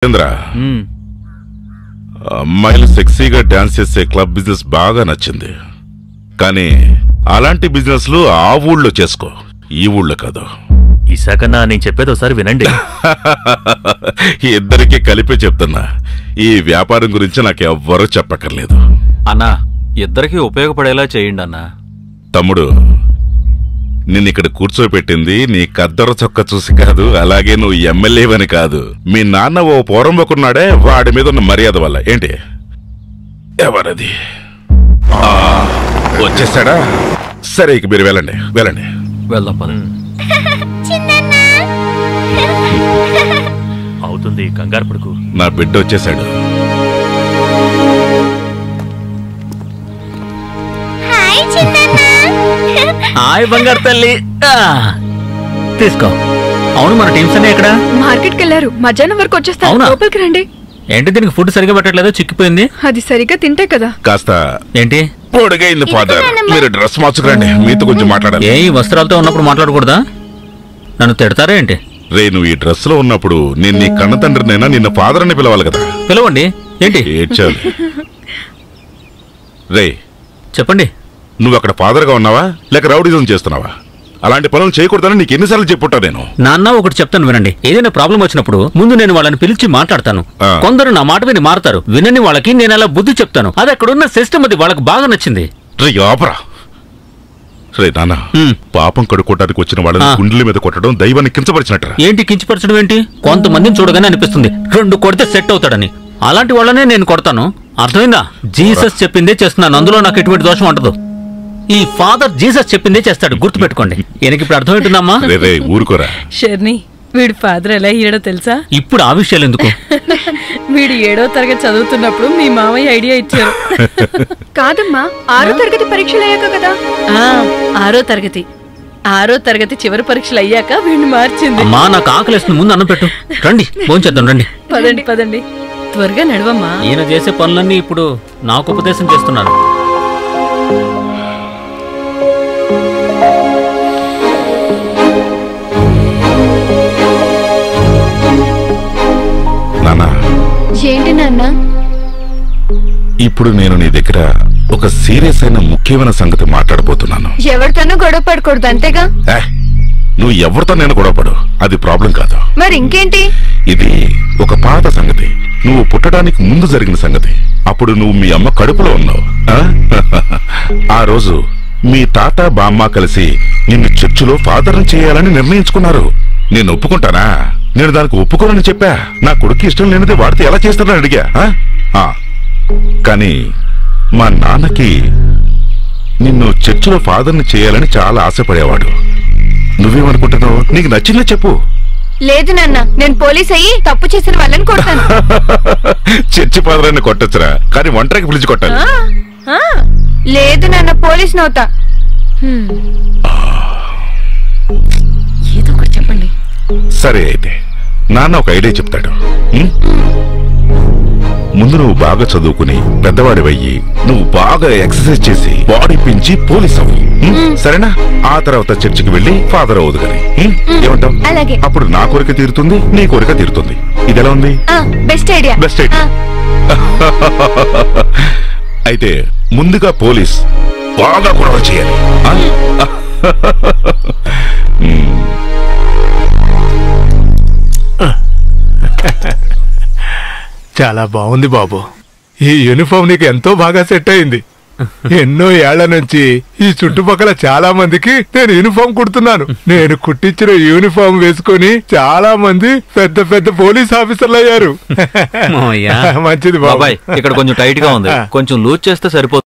చంద్ర అమ్మాయిలు సెక్సీగా డాన్స్ చేసే club business బాగా నచ్చింది. కానీ అలాంటి బిజినెస్ లు ఆ ఊళ్ళో చేసుకో, ఈ ఊళ్ళో కాదు. ఈసాకన్నా నేను చెప్పేది ఒకసారి వినండి. ఇద్దరికి కలిపి చెప్తున్నా, ఈ వ్యాపారం గురించి నాకు ఎవ్వరూ చెప్పక్కర్లేదు. అన్నా, ఇద్దరికి ఉపయోగపడేలా చేయండి అన్నా. తమ్ముడు, నిన్నిక్కడ కూర్చోపెట్టింది నీ కద్దర చొక్క చూసి కాదు, అలాగే నువ్వు ఎమ్మెల్యేవని కాదు. మీ నాన్న ఓ పోరంబోకున్నాడే, వాడి మీద ఉన్న మర్యాద వల్ల. ఏంటి ఎవరది? వచ్చేసాడా? సరే, ఇక మీరు వెళ్ళండి వెళ్ళండి. వెళ్దాం పద. అవుతుంది, కంగారు పడుకు. నా బిడ్డ వచ్చేసాడు. హాయ్ బంగారు తల్లి, తీసుకో. అవును, మన టీమ్స్ అన్నీ ఎక్కడ? మార్కెట్ కి వెళ్ళారు, మధ్యాహ్నం వరకు వచ్చేస్తారు. లోపలికి రండి. ఏంటి, దీనికి ఫుడ్ సరిగా పెట్టట్లేదు, చిక్కిపోయింది. అది సరిగ్గా తింటే కదా. కాస్త ఏంటి పొడిగైంది ఫాదర్, మీరు డ్రెస్ మార్చుకురండి, మీతో కొంచెం మాట్లాడాలి. ఏ, ఈ వస్త్రాలతో ఉన్నప్పుడు మాట్లాడకూడదా? నన్ను తిడతారా ఏంటి? రే, నువ్వు ఈ డ్రెస్ లో ఉన్నప్పుడు నేను నీ కన్న తండ్రినైనా నిన్న ఫాదర్ అని పిలవాలి కదా. పిలవండి. ఏంటి ఏడ్చాలి? రే చెప్పండి. నువ్వు అక్కడ ఫాదర్ గా ఉన్నావా లేక రౌడిజం చేస్తున్నావా? అలాంటి పనులు చేయకూడదని నీకు ఎన్నిసార్లు చెప్పుంటా నేను. నాన్న, ఒకటి చెప్తాను వినండి. ఏదైనా ప్రాబ్లం వచ్చినప్పుడు ముందు నేను వాళ్ళని పిలిచి మాట్లాడతాను. కొందరు నా మాట విని మారుతారు, వినని వాళ్ళకి నేను అలా బుద్ధి చెప్తాను. అది అక్కడున్న సిస్టమ్, అది వాళ్ళకి బాగా నచ్చింది. రే ఆపరా. రే నాన్న, పాపం కడుక్కోవడానికి వచ్చిన వాళ్ళని గుండెల మీద కొట్టడం దైవాన్ని కించపరిచినట్టు. ఏంటి కించపరచడం ఏంటి? కొంతమందిని చూడగానే అనిపిస్తుంది 2 కొడితే సెట్ అవుతాడని. అలాంటి వాళ్ళనే నేను కొడతాను, అర్థమైందా? జీసస్ చెప్పిందే చేస్తున్నాను, అందులో నాకు ఎటువంటి దోషం అంటదు. ఈ ఫాదర్ జీసస్ చెప్పిందే చేస్తాడు, గుర్తుపెట్టుకోండి. ఈయనకి ఇప్పుడు అర్థమవుతుందమ్మా? ఊరుకోరా షర్ని, వీడి ఫాదర్ ఎలా అయ్యాడో తెలుసా? ఇప్పుడు ఆ విషయాలు ఎందుకు? వీడు 7వ తరగతి చదువుతున్నప్పుడు మీ మామయ్య ఐడియా ఇచ్చారు. కాదమ్మా, 6వ తరగతి పరీక్షలు అయ్యాక కదా. 6వ తరగతి చివరి పరీక్షలు అయ్యాక వీడిని మార్చింది. అమ్మా, నాకు ఆకలిస్తుంది, ముందు అన్నం పెట్టు. రండి, భోంచేద్దాం రండి. పదండి పదండి, త్వరగా నడవమ్మా. ఈయన చేసే పనులన్నీ ఇప్పుడు నాకు ఉపదేశం చేస్తున్నాను. ఏంటి నాన్న? ఇప్పుడు నేను నీ దగ్గర ఒక సీరియస్ అయిన ముఖ్యమైన సంగతి మాట్లాడబోతున్నాను. ఎవరితోనూ గొడవ పడకూడదు, అంతేగా? నువ్వు ఎవరితో నేను గొడవపడు, అది ప్రాబ్లం కాదు. మరి ఇంకేంటి? ఇది ఒక పాత సంగతి, నువ్వు పుట్టడానికి ముందు జరిగిన సంగతి. అప్పుడు నువ్వు మీ అమ్మ కడుపులో ఉన్నావు. ఆ రోజు మీ తాత బామ్మ కలిసి నిన్ను చర్చిలో ఫాదర్ని చేయాలని నిర్ణయించుకున్నారు. నేను ఒప్పుకుంటానా? నేను దానికి ఒప్పుకోనని చెప్పా. నా కొడుకు ఇష్టం లేనిది వాడితే ఎలా చేస్తానని అడిగా. కానీ మా నాన్నకి నిన్ను చర్చిలో ఫాదర్ని చేయాలని చాలా ఆశపడేవాడు. నువ్వేమనుకుంటున్నావు? నీకు నచ్చిందే చెప్పు. లేదు నాన్న, నేను పోలీస్ అయ్యి తప్పు చేసిన వాళ్ళని కొడతాను. చర్చి ఫాదర్ని కొట్టొచ్చురా, కానీ ఒంటరికి పిలిచి కొట్టాలి. లేదు నాన్న, పోలీస్ నవ్వుతా. ఏదో ఒకటి చెప్పండి. సరే, అయితే నాన్న ఒక ఐడియా చెప్తాడు. ముందు నువ్వు బాగా చదువుకుని పెద్దవాడివయ్యి నువ్వు బాగా ఎక్సర్సైజ్ చేసి బాడీ పెంచి పోలీస్ అవ్వు, సరేనా? ఆ తర్వాత చర్చికి వెళ్లి ఫాదర్ అవ్వదు గాని. ఏమంటావు? అలాగే. అప్పుడు నా కోరిక తీరుతుంది, నీ కోరిక తీరుతుంది. ఇది ఎలా ఉంది? Best idea. Best idea. అయితే ముందుగా పోలీస్ బాగా గొడవ చేయాలి. చాలా బాగుంది బాబు, ఈ యూనిఫామ్ నీకు ఎంతో బాగా సెట్ అయింది. ఎన్నో ఏళ్ల నుంచి ఈ చుట్టుపక్కల చాలా మందికి నేను యూనిఫామ్ కుడుతున్నాను. నేను కుట్టించిన యూనిఫామ్ వేసుకుని చాలా మంది పెద్ద పెద్ద పోలీస్ ఆఫీసర్లు అయ్యారు. మావయ్య, మంచిది బాబాయ్. ఇక్కడ కొంచెం టైట్ గా ఉంది, కొంచెం లూజ్ చేస్తే సరిపోతుంది.